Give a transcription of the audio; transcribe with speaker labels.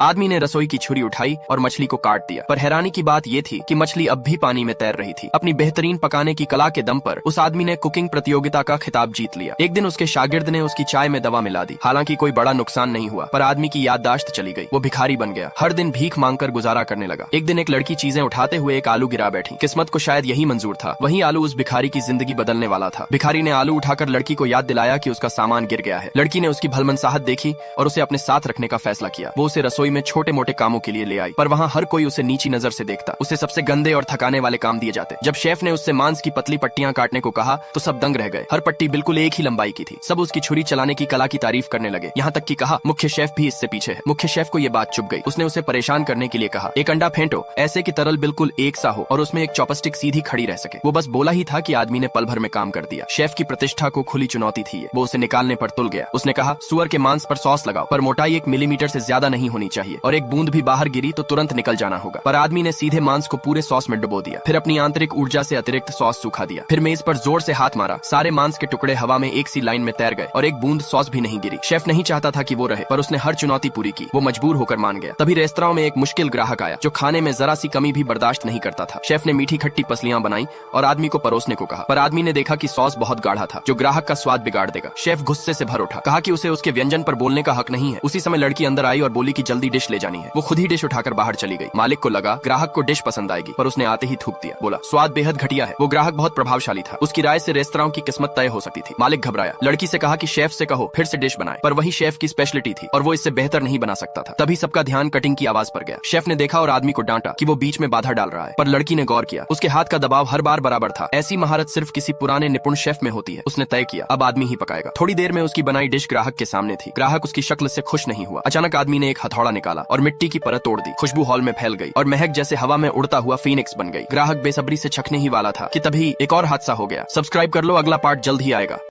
Speaker 1: आदमी ने रसोई की छुरी उठाई और मछली को काट दिया, पर हैरानी की बात यह थी कि मछली अब भी पानी में तैर रही थी। अपनी बेहतरीन पकाने की कला के दम पर उस आदमी ने कुकिंग प्रतियोगिता का खिताब जीत लिया। एक दिन उसके शागिर्द ने उसकी चाय में दवा मिला दी। हालांकि कोई बड़ा नुकसान नहीं हुआ, पर आदमी की याददाश्त चली गई। वो भिखारी बन गया, हर दिन भीख मांगकर गुजारा करने लगा। एक दिन एक लड़की चीजें उठाते हुए एक आलू गिरा बैठी। किस्मत को शायद यही मंजूर था, वही आलू उस भिखारी की जिंदगी बदलने वाला था। भिखारी ने आलू उठाकर लड़की को याद दिलाया कि उसका सामान गिर गया है। लड़की ने उसकी भलमनसाहत देखी और उसे अपने साथ रखने का फैसला किया। वो उसे रसोई में छोटे मोटे कामों के लिए ले आई, पर वहाँ हर कोई उसे नीची नजर से देखता। उसे सबसे गंदे और थकाने वाले काम दिए जाते। जब शेफ ने उससे मांस की पतली पट्टियां काटने को कहा तो सब दंग रह गए। हर पट्टी बिल्कुल एक ही लंबाई की थी। सब उसकी छुरी चलाने की कला की तारीफ करने लगे, यहाँ तक कि कहा मुख्य शेफ भी इससे पीछे है। मुख्य शेफ को ये बात चुभ गई। उसने उसे परेशान करने के लिए कहा, एक अंडा फेंटो ऐसे कि तरल बिल्कुल एक सा हो और उसमें एक चॉपस्टिक सीधी खड़ी रह सके। वो बस बोला ही था कि आदमी ने पल भर में काम कर दिया। शेफ की प्रतिष्ठा को खुली चुनौती थी। वो उसे निकालने पर तुल गया। उसने कहा, सुअर के मांस पर सॉस लगाओ, पर मोटाई 1 मिलीमीटर से ज्यादा नहीं होनी चाहिए और एक बूंद भी बाहर गिरी तो तुरंत निकल जाना होगा। पर आदमी ने सीधे मांस को पूरे सॉस में डुबो दिया, फिर अपनी आंतरिक ऊर्जा से अतिरिक्त सॉस सूखा दिया। फिर मेज पर जोर से हाथ मारा। सारे मांस के टुकड़े हवा में एक सी लाइन में तैर गए और एक बूंद सॉस भी नहीं गिरी। शेफ नहीं चाहता था कि वो रहे, पर उसने हर चुनौती पूरी की। वो मजबूर होकर मान गया। तभी रेस्तरां में एक मुश्किल ग्राहक आया जो खाने में जरा सी कमी भी बर्दाश्त नहीं करता था। शेफ ने मीठी खट्टी पसलियां बनाई और आदमी को परोसने को कहा, पर आदमी ने देखा कि सॉस बहुत गाढ़ा था जो ग्राहक का स्वाद बिगाड़ देगा। शेफ गुस्से से भर उठा, कहा कि उसे उसके व्यंजन पर बोलने का हक नहीं है। उसी समय लड़की अंदर आई और बोली कि जल्दी डिश ले जानी है। वो खुद ही डिश उठाकर बाहर चली गई। मालिक को लगा ग्राहक को डिश पसंद आएगी, पर उसने आते ही थूक दिया। बोला, स्वाद बेहद घटिया है। वो ग्राहक बहुत प्रभावशाली था, उसकी राय से रेस्तरां की किस्मत तय हो सकती थी। मालिक घबराया, लड़की से कहा कि शेफ से कहो फिर से डिश बनाए, पर वही शेफ की स्पेशलिटी थी और वो इससे बेहतर नहीं बना सकता था। तभी सबका ध्यान कटिंग की आवाज पर गया। शेफ ने देखा और आदमी को डांटा कि वो बीच में बाधा डाल रहा है, पर लड़की ने गौर किया। उसके हाथ का दबाव हर बार बराबर था। ऐसी महारत सिर्फ किसी पुराने निपुण शेफ में होती है। उसने तय किया, अब आदमी ही पकाएगा। थोड़ी देर में उसकी बनाई डिश ग्राहक के सामने थी। ग्राहक उसकी शक्ल से खुश नहीं हुआ। अचानक आदमी ने एक हथौड़ा निकाला और मिट्टी की परत तोड़ दी। खुशबू हॉल में फैल गई और महक जैसे हवा में उड़ता हुआ फीनिक्स बन गई। ग्राहक बेसब्री से चखने ही वाला था कि तभी एक और हादसा हो गया। सब्सक्राइब कर लो, अगला पार्ट जल्द ही आएगा।